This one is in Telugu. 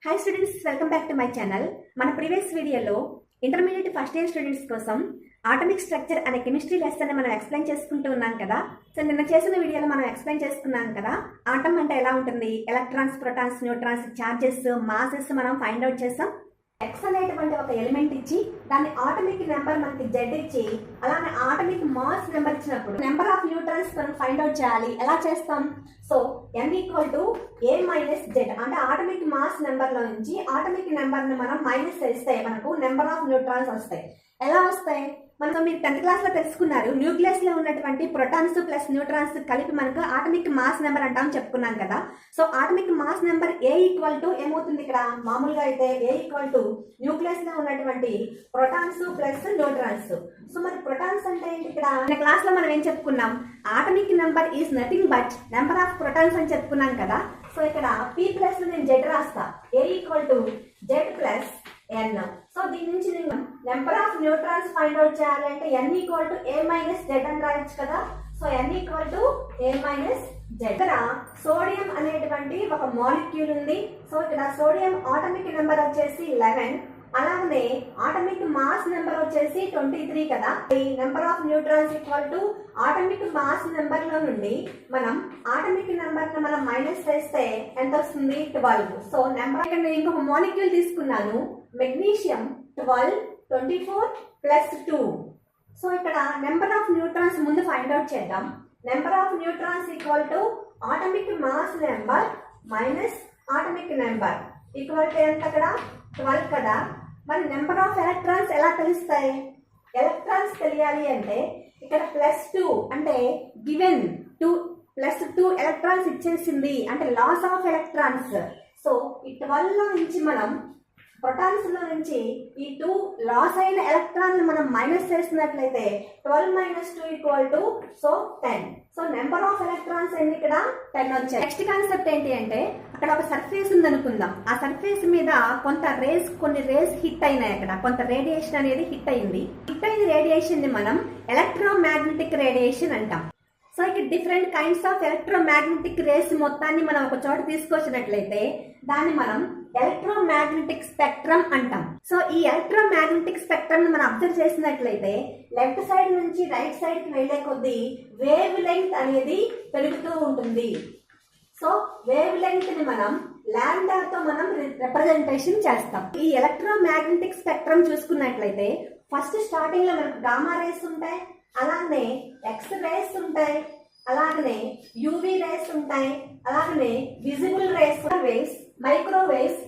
Hi students, welcome back to my channel. మన ప్రీవియస్ వీడియోలో ఇంటర్మీడియట్ ఫస్ట్ ఇయర్ స్టూడెంట్స్ కోసం ఆటమిక్ స్ట్రక్చర్ అనే కెమిస్ట్రీ లెసన్ మనం ఎక్స్ప్లెయిన్ చేసుకుంటూ ఉన్నాం కదా. సో నిన్న చేసిన వీడియోలో మనం ఎక్స్ప్లెయిన్ చేసుకున్నాం కదా, ఆటం అంటే ఎలా ఉంటుంది, electrons, protons, neutrons, charges, masses మనం ఫైండ్ అవుట్ చేస్తాం. ఎక్స్ అనేటువంటి ఒక ఎలిమెంట్ ఇచ్చి దాన్ని ఆటమిక్ నెంబర్ మనకి జెడ్ ఇచ్చి అలానే ఆటమిక్ మాస్ నెంబర్ ఇచ్చినప్పుడు నెంబర్ ఆఫ్ న్యూట్రాన్స్ మనం ఫైండ్ అవుట్ చేయాలి. ఎలా చేస్తాం? So n equal to a minus Z అంటే ఆటమిక్ మాస్ నెంబర్ లో నుంచి ఆటమిక్ నెంబర్ ని మనం మైనస్ చేస్తే మనకు నెంబర్ ఆఫ్ న్యూట్రాన్స్ వస్తాయి. ఎలా వస్తాయి? మనకు మీరు 10th క్లాస్ లో తెలుసుకున్నారు, న్యూక్లియస్ లో ఉన్నటువంటి ప్రోటాన్స్ ప్లస్ న్యూట్రాన్స్ కలిపి మనకు ఆటమిక్ మాస్ నెంబర్ అంటాం చెప్పుకున్నాం కదా. So atomic mass number A equal to ఏమవుతుంది? ఇక్కడ మామూలుగా అయితే ఏ ఈక్వల్ టు న్యూక్లియస్ లో ఉన్నటువంటి ప్రోటాన్స్ ప్లస్ న్యూట్రాన్స్. సో మరి ప్రోటాన్స్ అంటే ఏంటి? ఇక్కడ క్లాస్ లో మనం ఏం చెప్పుకున్నాం, atomic number is nothing but number of protons అని చెప్పుకున్నాం కదా. సో ఇక్కడ p ప్లస్ నేను జెడ్ రాస్తా, A equal to Z plus n. So దీని నుంచి నేను number of neutrons find out చేయాలంటే n equal to a minus Z అని రాయొచ్చు కదా. So n equal to a minus Z. ఇక్కడ సోడియం అనేటువంటి ఒక మాలిక్యూల్ ఉంది. సో ఇక్కడ సోడియం ఆటమిక్ నెంబర్ వచ్చేసి 11, అలాగే ఆటమిక్ మాస్ నెంబర్ వచ్చేసి 23 కదా. ఈ number of neutrons equal to atomic mass number లో నుండి మనం ఆటమిక్ నెంబర్ ని మనం మైనస్ చేస్తే ఎంత వస్తుంది? 12. సో నెంబర్ ఇక్కడ నేను ఇంకొక మాలిక్యూల్ తీసుకున్నాను, మెగ్నీషియం 12, 24 ప్లస్ 2. సో ఇక్కడ నెంబర్ ఆఫ్ న్యూట్రాన్స్ ముందు ఫైండ్ అవుట్ చేద్దాం. Number of neutrons equal to atomic mass number minus atomic number equal to ఎంత? అక్కడ 12 కదా. మరి నెంబర్ ఆఫ్ ఎలక్ట్రాన్స్ ఎలా తెలుస్తాయి? ఎలక్ట్రాన్స్ తెలియాలి అంటే ఇక్కడ +2 అంటే గివెన్ 2 +2 ఎలక్ట్రాన్స్ ఇచ్చేసింది అంటే లాస్ ఆఫ్ ఎలక్ట్రాన్స్. సో ఈ 12 లో నుంచి మనం ప్రోటాన్స్ లో నుంచి ఈ 2 లాస్ అయిన ఎలక్ట్రాన్ మనం మైనస్ చేసినట్లయితే 12 minus 2 equal to 10. So number of electrons ఏంటి? ఇక్కడ 10 వచ్చాయి. నెక్స్ట్ కాన్సెప్ట్ ఏంటి అంటే అక్కడ ఒక సర్ఫేస్ ఉంది అనుకుందాం. ఆ సర్ఫేస్ మీద కొన్ని రేస్ హిట్ అయినాయి. అక్కడ కొంత రేడియేషన్ అనేది హిట్ అయింది. హిట్ అయిన రేడియేషన్ ని మనం ఎలక్ట్రోమాగ్నెటిక్ రేడియేషన్ అంటాం. సో ఇక్కడ different kinds of electromagnetic rays మొత్తాన్ని మనం ఒక చోట తీసుకొచ్చినట్లయితే దాన్ని మనం ఎలక్ట్రోమాగ్నెటిక్ స్పెక్ట్రమ్ అంటాం. సో ఈ ఎలక్ట్రోమాగ్నెటిక్ స్పెక్ట్రమ్ మనం అబ్జర్వ్ చేసినట్లయితే లెఫ్ట్ సైడ్ నుంచి రైట్ సైడ్ కి వెళ్లే కొద్దీ వేవ్ లెంగ్త్ అనేది పెరుగుతూ ఉంటుంది. సో వేవ్ లెంగ్త్ ని మనం లాంబ్డాతో మనం రిప్రజెంటేషన్ చేస్తాం. ఈ ఎలక్ట్రోమాగ్నెటిక్ స్పెక్ట్రమ్ చూసుకున్నట్లయితే ఫస్ట్ స్టార్టింగ్ లో మనకు గామా రేస్ ఉంటాయి, అలాగనే ఎక్స్ రేస్ ఉంటాయి, అలాగనే యూవీ రేస్ ఉంటాయి, అలాగనే విజిబుల్ రేస్, మైక్రోవేవ్స్,